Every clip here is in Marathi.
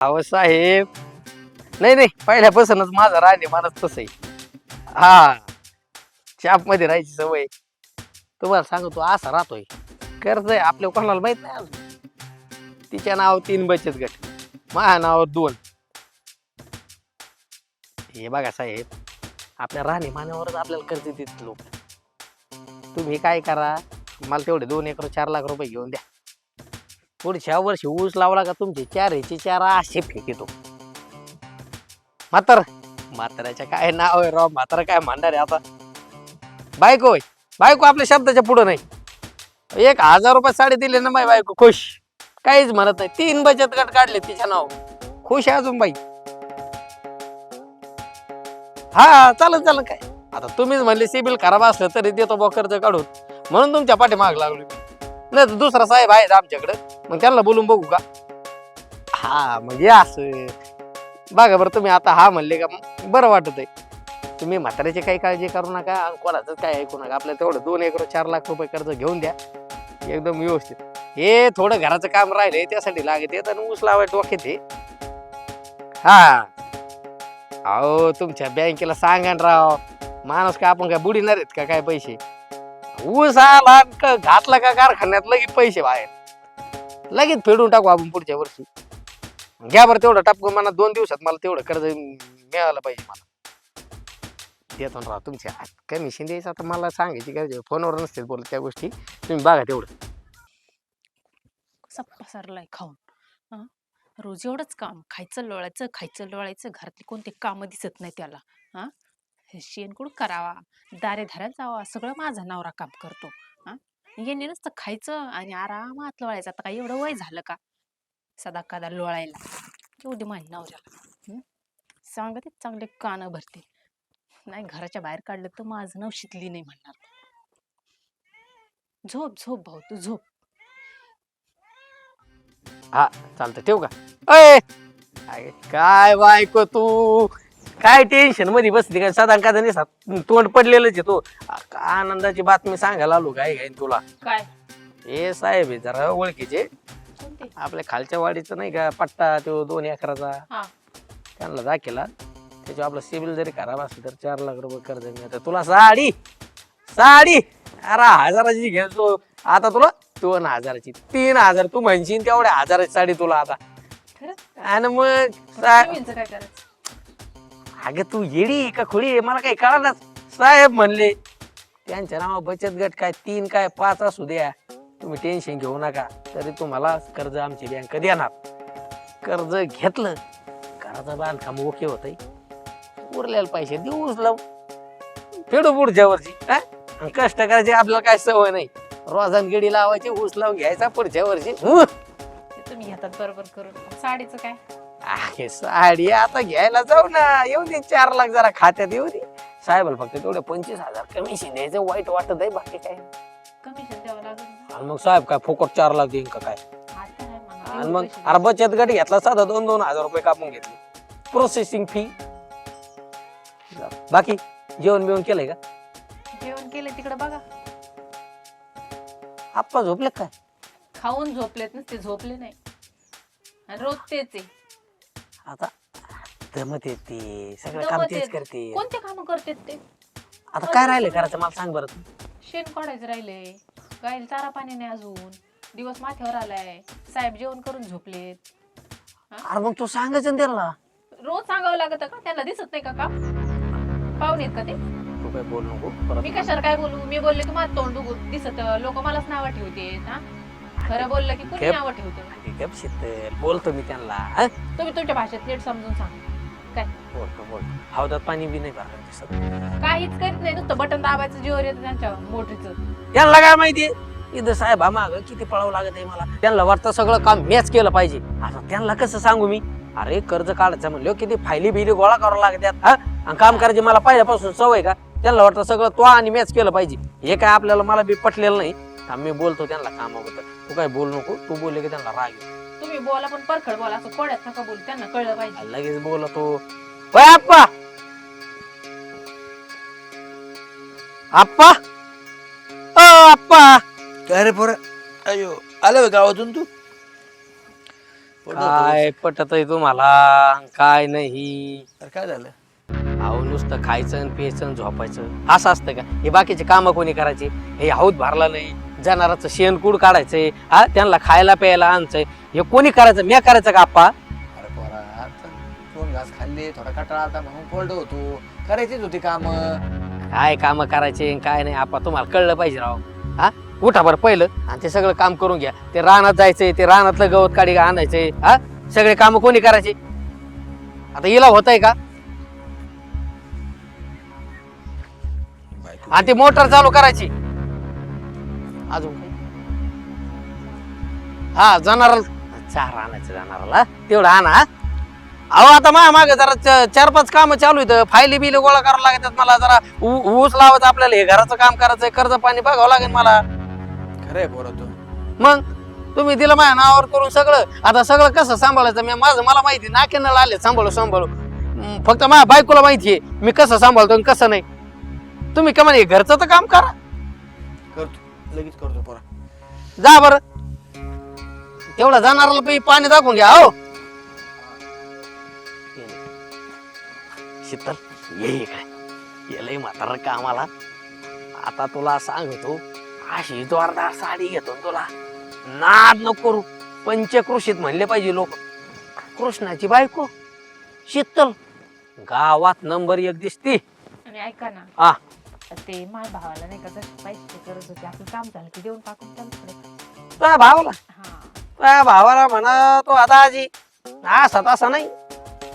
अहो साहेब, नाही नाही, पहिल्यापासूनच माझं राहणीमानच तसं आहे. हा, चाप मध्ये राहायची सवय. तुम्हाला सांगतो असा राहतोय. कर्ज आहे आपल्या कोणाला माहित नाही अजून. तिच्या नाव 3 बचत गट, माझ्या नावावर 2. हे बघा साहेब, आपल्या राहणीमानावरच आपल्याला कर्ज देत लोक. तुम्ही काय करा, मला तेवढे 2 एकर 4 लाख रुपये घेऊन द्या. पुढच्या वर्षी ऊस लावला का तुमचे 4चे 4 असे फेकितो. म्हाताऱ्याच्या काय नाव आहे राव, म्हातारा काय म्हणणार आहे आता. बायको होय, बायको आपल्या शब्दाच्या पुढं नाही. 1000 रुपये साडे दिले ना माझी बायको खुश, काहीच म्हणत नाही. 3 बचत गट काढले तिच्या नाव, खुश आहे अजून बाई. हा चालन काय आता, तुम्हीच म्हणले सिबिल खराब असलं तरी देतो बा कर्ज काढून, म्हणून तुमच्या पाठीमाग लागलो. नाही तर दुसरा साहेब आहे आमच्याकडे, मग त्यांना बोलून बघू का. हा म्हणजे असं बघा बरं, तुम्ही आता हा म्हणले का बरं वाटत आहे. तुम्ही म्हाताऱ्याची काही काळजी करू नका, कोणाचं काय ऐकू नका. आपल्याला तेवढं 2 एकर 4 लाख रुपये कर्ज घेऊन द्या एकदम व्यवस्थित. हे थोडं घराचं काम राहिलंय त्यासाठी लागत येत, आणि ऊस लावाय डोक्यात हे. हा अहो, तुमच्या बँकेला सांगा ना राव, माणूस का आपण काय बुडीणार आहेत का काय पैसे. ऊस आला घातला का कारखान्यात लगेच पैसे बाहेर, लगेच फेडून टाकू आपण पुढच्या वर्षी. घ्या बरं तेवढं टापकून, मला 2 दिवसात मला तेवढं कर्ज मिळालं पाहिजे. मला देतो राव, तुमच्या कमिशन द्यायचं आता मला सांगायची गरज, फोनवर नसते बोलत त्या गोष्टी. तुम्ही बघा तेवढं. कसा पसरलाय खाऊन. हा, रोज एवढंच काम, खायचं लोळायचं. घरातली कोणते काम दिसत नाही त्याला. हा, शेण कुठं करावा, दारे धरायला जावा, सगळं माझा नवरा काम करतो. हा, येणे नसतं खायचं आणि आरामात लोळायचं. आता काय एवढं वय झालं का सदा कदा लोळायला. येऊ दे माझ्या नवऱ्याला. सांगते चांगले कान भरते, नाही घराच्या बाहेर काढलं तर माझं नाव शिकली नाही म्हणणार. झोप झोप भाऊ, तू झोप. हा चालतं, ठेवू का. अय काय बायको तू, काय टेन्शन मध्ये बसली काय. सदा का तोंड पडलेलंच आहे तो. आनंदाची बातमी सांगायला आलो काय काय तुला. काय हे साहेब आहे जरा ओळखीचे, कोणते? आपल्या खालच्या वाडीचं नाही का पट्टा तो 2 एकराचा, हा, त्यांना दाखिला. त्याच्यावर आपलं सिबिल जरी खराब असलं तर 4 लाख रुपये कर्ज मिळतं. तुला साडी अरे 1000ची घ्यायचो, आता तुला 2000ची. 3000 तू म्हणशील तेवढ्या 1000ची साडी तुला आता. आणि मग काय करायचं. अगं तू येडी का खोडी, मला काही कळणार. साहेब म्हणले त्यांच्या नावा बचत गट काय 3 काय 5 असू द्या, तुम्ही टेन्शन घेऊ नका, तरी तुम्हाला कर्ज आमची बँक देणार. कर्ज घेतलं, घराचं बांधकाम ओके होतंय, उरलेले पैसे देऊ उचलाव, फेडू पुढच्या वर्षी. कष्ट करायची आपल्याला काय सवय नाही. रोजान गेडी लावायची, ऊस लावून घ्यायचा पुढच्या वर्षी. तुम्ही घेतात बरोबर करून. साडीचं काय. आहे साडी आता घ्यायला जाऊ ना, येऊ दे 4 लाख जरा खात्यात येऊ दे. साहेबाला फक्त तेवढे 25,000 कमिशन द्यायचं, वाईट वाटत आहे बाकी काय. कमिशन द्यावं लागेल. आणि मग साहेब काय फुकट 4 लाख देईन का काय. आता नाही म्हणा, आणि एवढे मग पैसे अरे बचत गट घेतला साधा 2-2 हजार रुपये कापून घेतले, प्रोसेसिंग फी. बाकी जेवण बिवण केलंय का. जेवण केलं तिकडे बघा. आप्पा झोपले काय. खाऊन झोपलेत ना, ते झोपले नाही. आणि रोज तेच आहे. आता दमत येते, सगळं काम तेच करते. कोणते काम करते ते. आता काय राहिले करायचं मला सांग बरं तू. शेण काढायचं राहिले, गायला चारा पाणी नाही अजून, दिवस माथ्यावर आलाय, साहेब जेवण करून झोपलेत. अरे मग तू सांगायचं ना त्याला. रोज सांगावं लागत का, त्यांना दिसत नाही का काम. पाहुणे आहेत का ते. तू काय बोल नको परत. मी कशाला काय बोलू, मी बोलले की माझं तोंड दिसत, लोक मलाच नाव ठेवते. खरं बोललं की कुणी नाव ठेवते. बोलतो मी त्यांना. तुम्ही तुमच्या भाषेत नीट समजून सांग. काय बोलतो हौदात पाणी बी नाही भरलं दिसत. काहीच करीत नाही, नुसतं बटन दाबायचं जीवर येतं त्यांच्या मोठीचं. त्यांना काय माहितीये इथं साहेब माग किती पळावं लागत आहे मला. त्यांना वाटतं सगळं काम मॅच केलं पाहिजे. आता त्यांना कसं सांगू मी, अरे कर्ज काढायचं म्हणलं किती फायली बिली गोळा करावं लागतात. आणि काम करायची मला पहिल्यापासून सवय का. त्यांना वाटतं सगळं तो आणि मॅच केलं पाहिजे. हे काय आपल्याला मला बी पटलेलं नाही. मी बोलतो त्यांना कामाबद्दल. तू काय बोल नको, तू बोलले की त्यांना राग येतो. तुम्ही बोला पण परखड बोला, असं कोड्यात नका बोलू, त्यांना कळलं पाहिजे. लगेच बोलतो. आप्पा आप्पा आप्पा काय रे पोरा. अयो आलं गावातून तू. काय पटत आहे तुम्हाला काय नाही? तर काय झालं? अहो नुसतं खायचं आणि प्यायचं आणि झोपायचं असं असतं का? हे बाकीचे कामं कोणी करायचे? हे हौद भरला नाही, जनावरांचं शेणकूड काढायचंय, हा त्यांना खायला प्यायला आणायचंय, हे कोणी करायचं? मी करायचं का आप्पा? अरे पोरा, आता 2 घास खाल्ले, थोडा कटाळा आता म्हणून कोरडं होतो. करायचीच होती काम. काय कामं करायचे काय नाही आप्पा, तुम्हाला कळलं पाहिजे राव. हा उठा बरं पहिलं आणि ते सगळं काम करून घ्या. ते रानात जायचंय, ते रानातलं गवत काढी आणायचंय, हा सगळे कामं कोणी करायचे? आता हिला होत आहे का? आणि ती मोटर चालू करायची अजून काही? हा जनावराला चार आणायचं, जनावराला तेवढं आणा. अहो आता माग जरा 4-5 कामं चालू आहेत, फायली बिल गोळा करावं लागतात मला, जरा ऊस लावायचं आपल्याला, हे घराचं काम करायचंय, कर्ज पाणी बघावं लागेल मला. खरंय पोरा तू. मग तुम्ही दिलं माझ्या नावावर करून सगळं, आता सगळं कसं सांभाळायचं माझं मला माहिती, नाकेनं आले सांभाळू सांभाळू. फक्त माझ्या बायकोला माहितीये मी कसं सांभाळतो आणि कसं नाही. तुम्ही का म्हणे घरचं तर काम करा. करतो, लगेच करतो पोरा. जा बरं तेवढं जाणाराला पाणी दाखवून घ्या. हो शीतल ये इकडे, येलय म्हातारं कामाला. आता तुला सांगतो, अशी जोरदार साडी घेतो ना तुला, नाद नको करू. पंचकृषीत म्हणले पाहिजे लोक. कृष्णाची बायको शीतल गावात नंबर 1 दिसती. आणि ऐका ना, हा ते माझ्या भावाला नाही का जशी पैसे गरज होती, आपलं काम झालं की देऊन टाकून त्यांच्याकडे. तुझ्या भावाला, हा तुझ्या भावाला म्हणा तो आता आजी असा तसा नाही,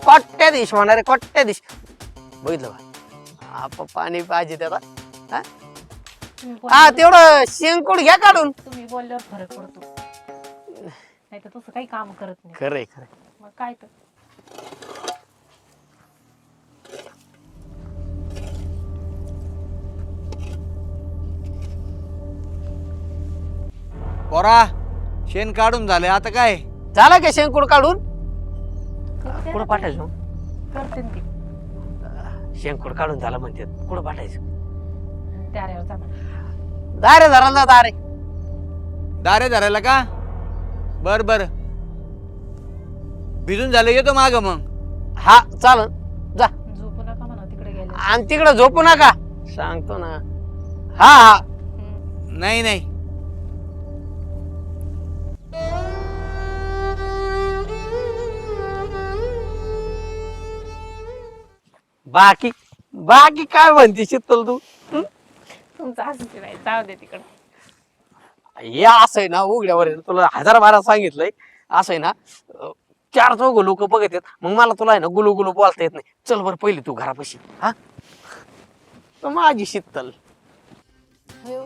कोट्याधीश म्हणा रे, कोट्याधीश. बघितलं का आप पाणी पाहिजे त्याला. तुम्ही हा बोलल्यावर- तेवढं शेंगकूड घ्या काढून. तुम्ही बोलल्यावर फरक पडतो, नाही तर तसं काही काम करत नाही. खरंय खरंय. मग काय तर. पोरा, शेण काढून झालंय, आता काय? झालं का शेंगकूड काढून? करते कुठं ना पाठायचं? ती. करते ना ती. शेंगकूड काढून झालं म्हणतात, कुठं पाठायचं? त्याऱ्यावर जा म्हणा. दारे धरायला दारे. दारे धरायला का? बर बर, भिजून झालं, येतो माग मग. हा चालन जा. झोपू नका म्हणा तिकडे गेले. आणि तिकडं झोपू नका सांगतो ना. हा हा नाही नाही, बाकी बाकी काय म्हणते शीतल तू? तुमचं असं नाही, जाऊ दे तिकडे. हे असं आहे ना उघड्यावर आहे ना, तुला 1000 सांगितलंय. असं आहे ना 4 लोक बघत आहेत, मग मला तुला आहे ना गुलू गुलू बोलता येत नाही. चल बरं पहिले तू घरापाशी. हा तर माझी शीतल. हो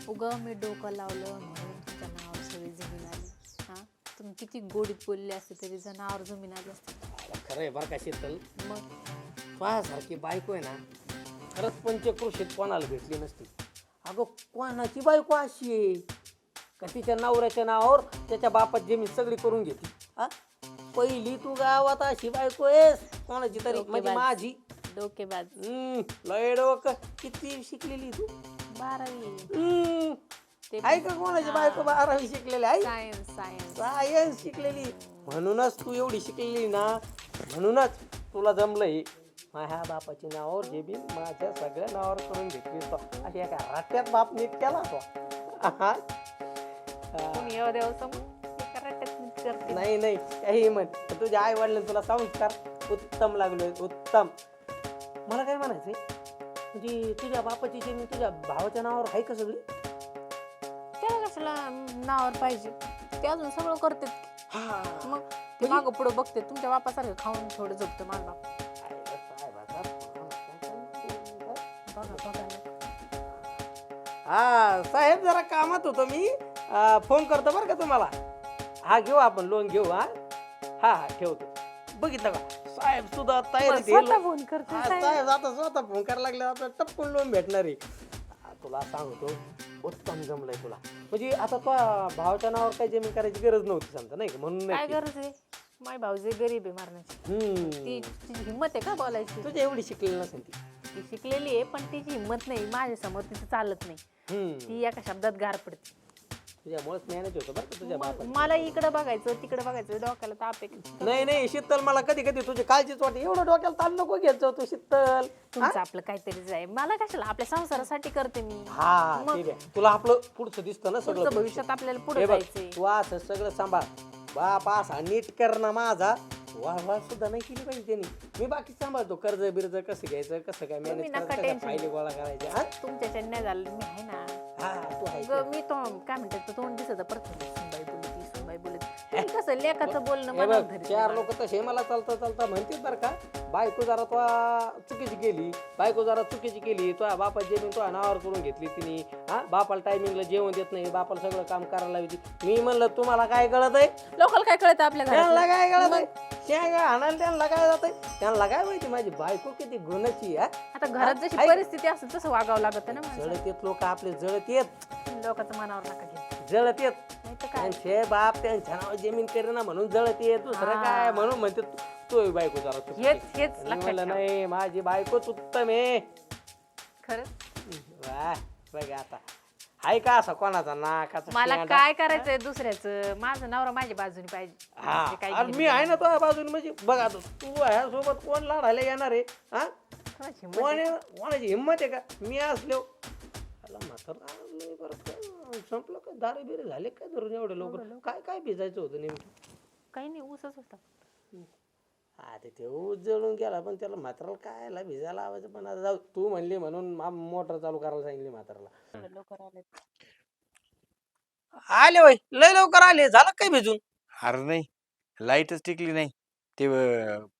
उगं मी डोकं लावलं म्हणून तुमच्या नावावर सगळी जमीन आली. हा तुम्ही किती गोडीत बोलले असते तरी जनावर जमीन आली असते. खरंय बरं का शीतल, मग तुझ्यासारखी बायको आहे ना खरंच पंचकृषीत कोणाला भेटली नसती. अगं कोणाची बायको अशी आहे का तिच्या नवऱ्याच्या नावावर त्याच्या बापात जमीन सगळी करून घेते? हा पहिली तू गावात अशी बायको आहेस कोणाची तरी, म्हणजे डोकेबाज. माझी. डोकेबाज. लय डोकं. किती शिकलेली तू? 12वी. ते आहे का कोणाची बायको 12वी शिकलेली आहे? Science science. सायन्स शिकलेली. म्हणूनच तू एवढी शिकलेली ना, म्हणूनच तुला जमलंय माझ्या बापाची नावावर जे बी माझ्या सगळ्या नावावर करून घेतली. तो अशी एका राट्यात बाप नीट केला तो. हा. कोणी येऊ देव समोर करते. नाही नाही काही म्हण, तुझ्या आई वडिलांनी तुला संस्कार उत्तम लागलोय, उत्तम. मला काय म्हणायचंय, म्हणजे तुझ्या बापाची जमीन तुझ्या भावाच्या नावावर आहे का सगळी? त्याला कशाला नावावर पाहिजे, ते अजून सगळं करते. हा मग ते मागं पुढं बघते, तुमच्या बापासारखं खाऊन थोडं जगतं माझा बाप. बघा बघा ना. हा साहेब जरा कामात होतो मी, फोन करतो बरं का तुम्हाला. हा घेऊ आपण लोन घेऊ. हा हा हा ठेवतो. बघितलं का साहेब सुद्धा तयारी स्वतः फोन करते साहेब. साहेब आता स्वतः फोन करायला लागले, आता टपकून लोन भेटणार आहे. तुला सांगतो उत्तम जमलंय तुला. म्हणजे आता तो भावाच्या नावावर काही जमीन करायची गरज नव्हती समजा, नाही का? म्हणून काय नाही केली. गरज आहे, माय भाऊजे गरीब आहे मारण्याची. हम्म. तिची हिंमत आहे का बोलायची? तुझ्या एवढी शिकलेली नसेल ती. ती शिकलेली आहे पण तिची हिंमत नाही, माझ्या समोर तिचं चालत नाही. हम्म. ती एका शब्दात गार पडते. तुझ्यामुळेच मॅनेज होतं बरं का तुझ्या बापाचं. मला इकडे बघायचं तिकडे बघायचं डोक्याला ताप आहे. नाही नाही शीतल, मला कधी कधी तुझी काळजीच वाटते. एवढं डोक्याला ताण नको घेत जाऊ तू शीतल. तुमचं आपलं काहीतरी जाय, मला कशाला, आपल्या संसारासाठी करते मी. हा ठीक आहे, तुला आपलं पुढचं दिसतं ना सगळं. पुढचं भविष्यात आपल्याला पुढे हे बघ, जायचंय. तू असं सगळं सांभाळ. बाप असा नीट कर ना माझा. वाह सुद्धा नाही केली पाहिजे त्यांनी. मी बाकी सांभाळतो, कर्ज बिर्ज कसं घ्यायचं, कसं काय मॅनेज नका करायचं, tension फायली गोळा करायचे. हा? तुमच्या चेन्नई झालं मी आहे ना. हा, तू आहे. ग, मी तो काय म्हणतात तोंड दिसत परत सुनबाई बोलत सुनबाई बोलत. तुम्ही कसं लेखाचं बोलणं हे मनावर बघ, धरीत चार नाही. लोक तसे मला चालता चालता म्हणतील बरं का, बायको जरा तो चुकीची केली, बायको जरा चुकीची केली, तो बापा जेवण तो नावावर करून घेतली तिने. हा, बापाला टायमिंगला जेवण देत नाही, बापाला सगळं काम करायला लावती. मी म्हणलं तुम्हाला काय कळत आहे? लोकांना काय कळतं आपल्या त्यांना घरात? काय कळत आहे? शेंगा आणायला त्यांना काय जात आहे? त्यांना काय माहिती माझी बायको किती गुणाची आहे. आता घरात जशी ऐक. परिस्थिती असेल तसं वागावं लागत ना माणसाला. जळत येत लोक आपले, जळत येत, लोकांचं मनावर नका घेऊ. जळत येत. नाही तर काय. त्यांचे बाप त्यांच्या नावावर जमीन करेना म्हणून जळत येत. दुसरं काय म्हणून म्हणते तो बायको जरा चुकीची. हेच मी लक्षात म्हणलं ठेवा. नाही, माझी बायकोच उत्तम आहे. खरंच वाह, बघ आता हाय का असा कोणाचा नाकाचा मला शेंडा? काय करायचंय दुसऱ्याचं, माझं नवरा माझ्या बाजूने पाहिजे. हा, म्हणजे काही अरे घेणं मी आहे ना देणं तुझ्या बाजूने. म्हणजे बघ आता तू ह्या सोबत कोण लढायला येणार आहे? हा, नाही. कोणाची हिंमत आहे? कोणाची हिंमत आहे का? मी असलो म्हातारा आणलंय बरं का. संपलं का? दारे बिरे झाले काय धरून एवढे लोक? काय काय भिजायचं होतं नेमकं? काही नाही, ऊसच होता. अरे ते ऊस जळून गेला, पण त्याला म्हाताराला काय भिजायला लावायचं. पण आता जाऊ, तू म्हणली म्हणून मोटर चालू करायला सांगितली म्हाताराला. लवकर आले. आले वय, लय लवकर आले. झालं काय भिजून? अरे नाही, लाईटच टिकली नाही. ते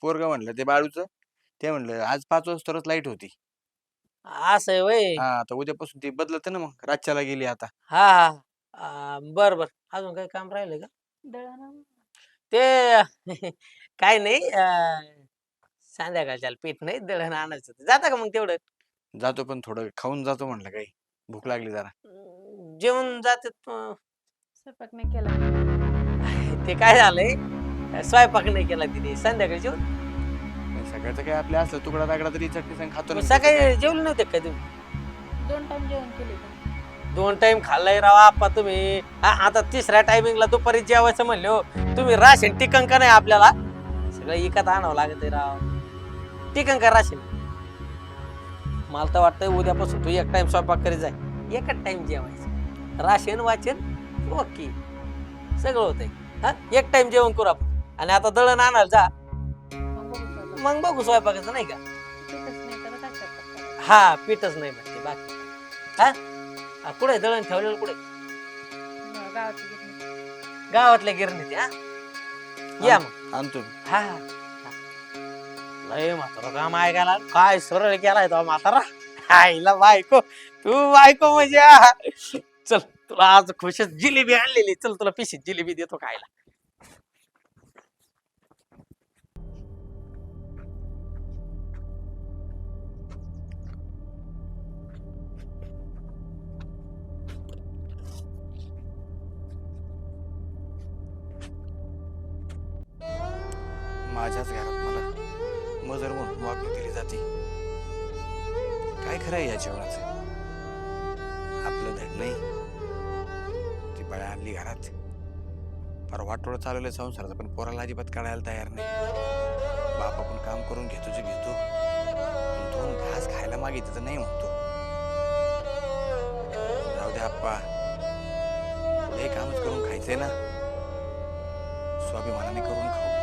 पोरग म्हणलं ते बाळूचं, ते म्हणलं आज 5 वाजताच लाईट होती. असं आहे वय. हा, आता उद्यापासून ती बदलत ना, मग रातच्याला गेली आता. हा हा, बर बर. अजून काही काम राहिलं का? दळण ते काय नाही, संध्याकाळच्या पीठ नाही दळण आणायचं होतं. जाता का मग तेवढं? जातो, पण थोडं खाऊन जातो म्हणलं, काही भूक लागली जरा. जेवण जाते. स्वयंपाक नाही केला. ते काय झालंय, स्वयंपाक नाही केला तिने संध्याकाळी जेवण. पण सकाळचं काय आपल्या असलं तुकडा तागडा तरी चटणी संग खातो मग ना. सकाळी जेवले नव्हते का तुम्ही? 2 टाइम जेवण केले का? 2 टाइम खाल्लाय राव आप्पा तुम्ही. हा, आता तिसऱ्या टायमिंगला दुपारी जेवायचं म्हणले हो तुम्ही. राशन टिकन का नाही आपल्याला? सगळं इकत आणावं लागत आहे राव. टिकन का राशन? मला तर वाटतंय उद्यापासून तू एक टाइम स्वयंपाक करीत जाय, एकच टाइम जेवायचं. राशन वाचन ओके सगळं होतंय. हा, एक टाइम जेवण करू आपण. आणि आता दळण आणायला जा, मग बघू स्वयंपाक. मग बघू स्वयंपाकाचं नाही का? पीठच नाही तर काय स्वयंपाक? हा, पीठच नाही म्हणते बाकी. हा, कुठे दळण ठेवलेलं? कुठे? गावाची गिरणी. गावातल्या गिरणीत. हा, या मग. आणतो. हा, लय म्हातारा काम ऐकायला काय सरळ केलाय तो म्हातारा. आईला बायको, तू बायको म्हणजे चल, तुला आज खुशच जिलेबी आणलेली. चल, तुला पिशीत जिलेबी देतो खायला. माझ्याच घरात मला मजर म्हणून वागणूक दिली जाते. काय खरं आहे या जीवनाचं? आपलं धड नाही, ती बळ्या आणली घरात. फार वाटोळं चालवलं संसाराचं, पण पोराला अजिबात काढायला तयार नाही. बाप आपण काम करून घेतो जे घेतो, पण 2 घास खायला मागितलं तर नाही म्हणतो. जाऊ दे आप्पा, हे कामच करून खायचंय ना, स्वाभिमानाने करून खाऊ.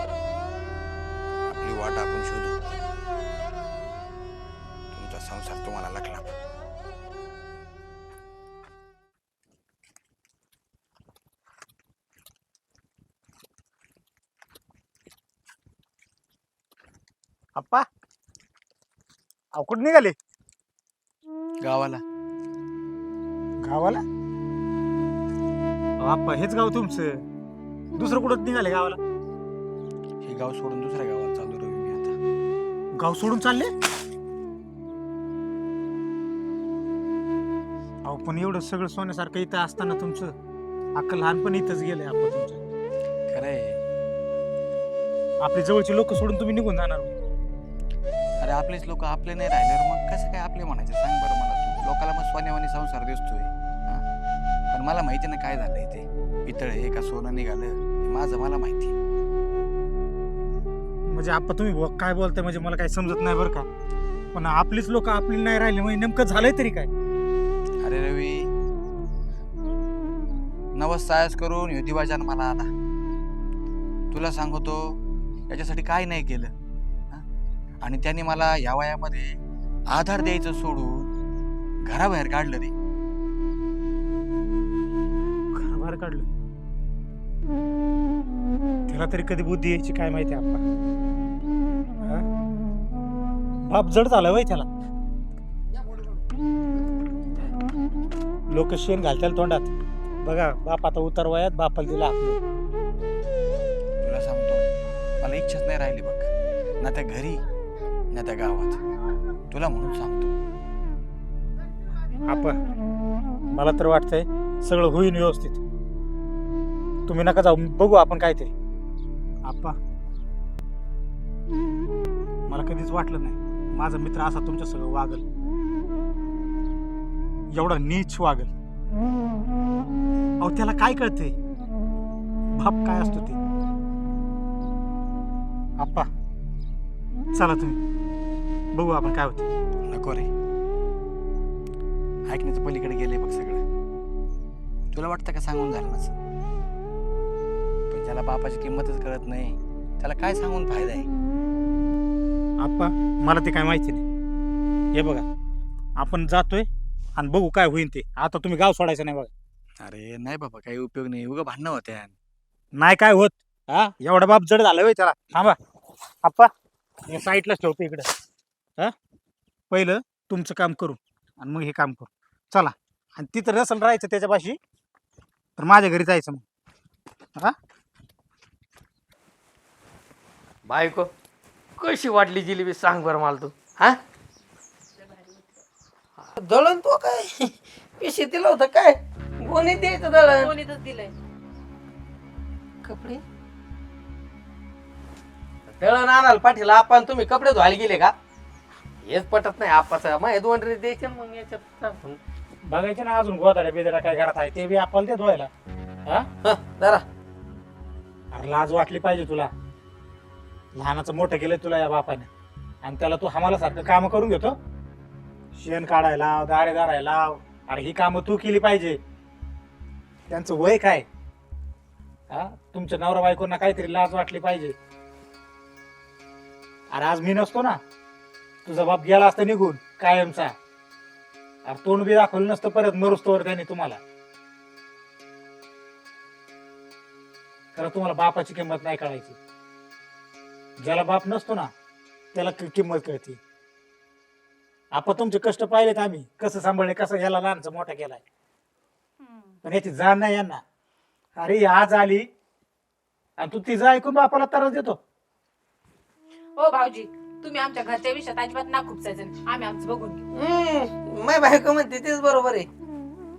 आपली वाट आपण शोधू. तुमचा संसार तुम्हाला लखला. आप्पा, अहो कुठं निघाले? गावाला. गावाला? अहो आप्पा, हेच गाव तुमचं? दुसरं कुठं निघाले गावाला? हे गाव सोडून दुसऱ्या गावात चालू रवी मी आता. गाव सोडून चालले? अहो पण एवढं सगळं सोन्यासारखं इथं असताना तुमचं अख्खं लहानपण इथंच गेलंय आप्पा तुमचं. खरंय. आपली जवळची लोक सोडून तुम्ही निघून जाणार? अरे आपलेच लोक आपले नाही राहिल्यावर मग कसं काय आपले म्हणायचे सांग बरं मला तू. लोकाला मग सोन्यावानी संसार दिसतोय. हा? पण पण मला माहिती ना काय झालंय ते, पितळ हे का सोनं निघालं हे माझं मला माहिती. म्हणजे आप्पा तुम्ही काय बोलताय म्हणजे मला काही समजत नाही बरं का. पण आपलीच लोक आपली नाही राहिले म्हणजे नेमकं झालंय तरी काय? अरे रवी, नवस सायस करून ह्यो दिवा जन्माला आला. तुला सांगतो याच्यासाठी काय नाही केलं हा? आणि त्यांनी मला या वयामध्ये आधार द्यायचं सोडून घराबाहेर काढलं रे. घराबाहेर काढलं? त्याला तरी कधी बुद्धी यायची काय माहिती आप्पा. हा? बाप जड झाला वय त्याला. लोक शेण घालतील तोंडात. बघा बाप आता उतार वयात बापाला दिला आपलं. तुला सांगतो मला इच्छाच नाही राहिली बघ, ना त्या घरी ना त्या गावात. तुला म्हणून सांगतो. आप्पा मला तर वाटतंय सगळं होईन व्यवस्थित. तुम्ही नका जाऊ, बघू आपण काहीतरी. आप्पा मला कधीच वाटलं नाही माझा मित्र असा तुमच्या सगळं वागल, एवढा नीच वागल. अहो त्याला काय कळते बाप काय असतो ते. आप्पा चला तुम्ही बघू आपण काय होते. नको रे, ऐकण्याचं पलीकडे गेलंय बघ सगळं. तुला वाटतं का सांगून झालं नसं, पण ज्याला बापाची किंमतच कळत नाही त्याला काय सांगून फायदा आहे. आप्पा मला ते काय माहिती नाही. हे बघा आपण जातोय आणि बघू काय होईल ते. आता तुम्ही गाव सोडायचं नाही बघा. अरे नाही बाबा, काही उपयोग नाही, उगा भांडणं होत्या. नाही काय होत. हा एवढा बाप जड झाला होय त्याला. थांबा आप्पा हे साईडलाच ठेवतो इकडे. हा पहिलं तुमचं काम करू आणि मग हे काम करू. चला. आणि तिथं नसल राहायचं त्याच्यापाशी तर माझ्या घरी जायचं मग. हा बायको कशी वाटली जिलेबी सांग बरं मला तू. हा दळण तो काय पिशी दिलं होतं काय? कोणी द्यायचं दळण? कोणीतच दिलंय. कपडे दळण आणाल पाठीला आपण, तुम्ही कपडे धुवायला गेले का? हेच पटत नाही आपाचं. मग 2 ड्रेस द्यायचे ना मग याच्यात टाकून. बघायचं ना अजून गोदाड्या बिदाड्या काय घरात आहे ते बी आपल्याला ते धुवायला. हा जरा अरे लाज वाटली पाहिजे तुला. लहानाचं मोठं केलं तुला या बापाने आणि त्याला तू आम्हाला सारखं काम करून घेतो. शेण काढायला दारे दारायला. अरे ही कामं तू केली पाहिजे. त्यांचं वय काय? हा तुमच्या नवरा बायकोंना काहीतरी लाज वाटली पाहिजे. अरे आज मी नसतो ना, तुझा बाप गेला असता निघून कायमचा. अरे तोंड बी दाखवलं नसतं परत मरुस्तोवर त्याने तुम्हाला. खरं तुम्हाला बापाची किंमत नाही कळायची. ज्याला बाप नसतो ना त्याला किंमत कळते. आपण तुमचे कष्ट पाहिलेत आम्ही, कसं सांभाळले, कसं याला लहानचं मोठा केलाय. पण याची जाण नाही यांना. अरे आज आली आणि तू तिचं ऐकून बापाला त्रास देतो. हो भाऊजी, तुम्ही आमच्या घरच्या विषयात अजिबात ना खुपसायचं नाही. आम्ही आमचं बघून घेऊ. माय बायको म्हणते तेच बरोबर आहे.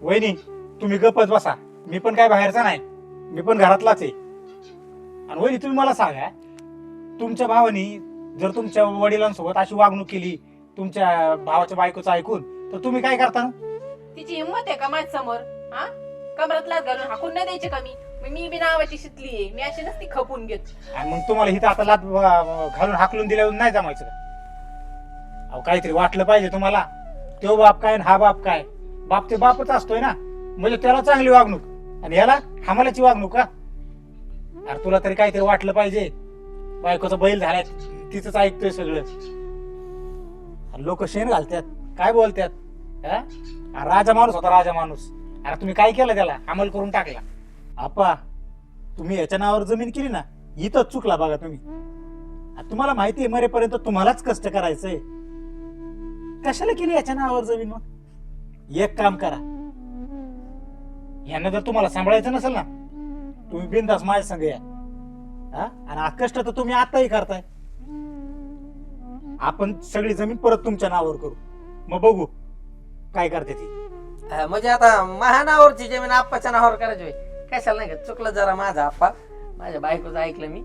वहिनी तुम्ही गप्पच बसा. मी पण काय बाहेरचा नाही, मी पण घरातलाच आहे. आणि वहिनी तुम्ही मला सांगा, तुमच्या भावानी जर तुमच्या वडिलांसोबत अशी वागणूक केली तुमच्या भावाच्या बायकोचं ऐकून, तर तुम्ही काय करता? तिची हिंमत आहे का माझ्या समोर? हा कमरात लाच घालून हाकून नाही द्यायचे का मी? मी बी नावाची शिकली आहे, मी अशी नसती खपून घेत. आणि मग तुम्हाला हिथं आता लात घालून हाकलून दिल्यावर नाही जमायचं का? अहो काहीतरी वाटलं पाहिजे तुम्हाला. तो बाप काय आणि हा बाप काय? बाप ते बापच असतोय ना. म्हणजे त्याला चांगली वागणूक आणि याला हमालाची वागणूक का? अरे तुला तरी काहीतरी वाटलं पाहिजे. बायकोचा बैल झालाय, तिचंच ऐकतोय सगळं. लोक शेण घालतात, काय बोलतात. राजा माणूस होता, राजा माणूस. अरे तुम्ही काय केलं त्याला? अंमल करून टाकला. आपा तुम्ही याच्या नावावर जमीन केली ना, इथंच चुकला बघा तुम्ही. तुम्हाला माहितीये मरेपर्यंत तुम्हालाच कष्ट करायचंय. कशाला केली याच्या नावावर जमीन? मग एक काम करा, यांना जर तुम्हाला सांभाळायचं नसेल ना, तुम्ही बिनधास्त माझ्या संग या. आणि कष्ट तर तुम्ही आताही करताय. आपण सगळी जमीन परत तुमच्या नावावर करू, मग बघू काय करते ती. म्हणजे आता माझ्या नावावरची जमीन आप्पाच्या नावावर करायची होय? कशाला नाही का? चुकलं जरा माझा आप्पा, माझ्या बायकोचं ऐकलं मी.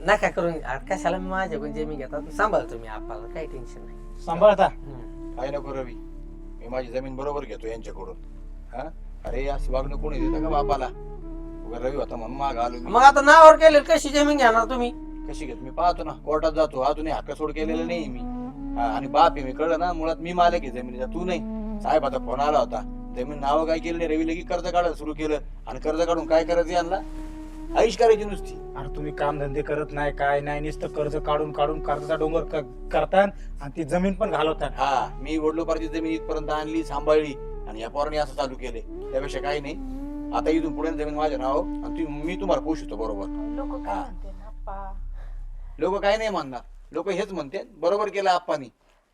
नका करून. कशाला मी माझ्याकडून जमीन घेतात? सांभाळतो मी आप्पाला, काही टेन्शन नाही. सांभाळता? काय नको रवी, मी माझी जमीन बरोबर घेतो यांच्याकडून. हा अरे असं वागणं कोणी देतं का बापाला उगा रवी होता म्हणून माग आलो मी. मग आता नावावर केले कशी जमीन घेणार तुम्ही? कशी घेत मी पाहतो ना कोर्टात जातो अजूनही हक्क सोड केलेलं नाही मी. हा, आणि बाप आहे मी कळलं ना मुळात मी मालक आहे जमिनीचा तू नाही. साहेब आता फोन आला होता जमीन नावं काय केलं नाही रवी लगी कर्ज काढायला सुरू केलं आणि कर्ज काढून काय करायचं यांना आयुष करायची नुसती. अरे तुम्ही काम धंदे करत नाही काय नाही नुसतं कर्ज काढून काढून कर्जाचा डोंगर करतात आणि ती जमीन पण घालवतात. हा मी वडलोपारची जमीन इथपर्यंत आणली सांभाळली आणि या पोराने असं चालू केले त्यापेक्षा काही नाही. आता इथून पुढे जमीन माझ्या नाव आणि मी तुम्हाला पोषतो बरोबर. लोक काय म्हणते ना आप्पा, लोक काही नाही म्हणणार लोक हेच म्हणते बरोबर केलं आप्पानी.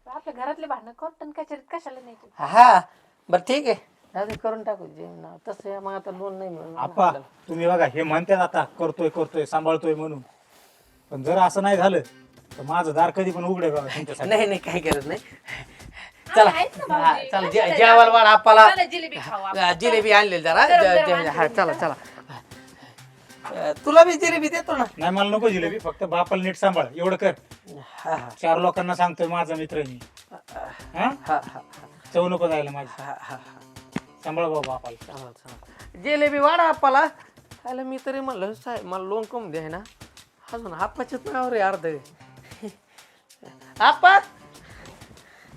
आपल्या घरातले भांडणं करतात कशाला नाही तू? हा बरं ठीक आहे दादा करून टाकू जमीन नाव. तसं मग आता लोन नाही मिळणार आप्पा आपल्याला. तुम्ही बघा हे म्हणतात आता करतोय सांभाळतोय म्हणून, पण जर असं नाही झालं तर माझं दार कधी पण उघडे बघा तुमच्यासाठी. नाही नाही काही गरज नाही. चला आहेत ना हा, भाऊजी. चला कशाला जेवायला वाढ आपल्याला चला जिलेबी खाऊ आपण. जिलेबी आणलेली जरा गरम गरम हा आणलेली. चला चला तुला बी जिलेबी देतो ना. नाही मला नको जिलेबी, फक्त बापाला नीट सांभाळ एवढं कर. हा हा 4 लोकांना सांगतोय माझा मित्र आहे मी. हा हा हा चव नको जायला माझी. हा हा सांभाळ बाबा बापाला. चला चला जिलेबी वाढा आप्पाला. आला मी तरी म्हणलं साहेब मला लोन कम द्याय ना अजून आप्पाच्याच नावावर आहे अर्ध. आप्पा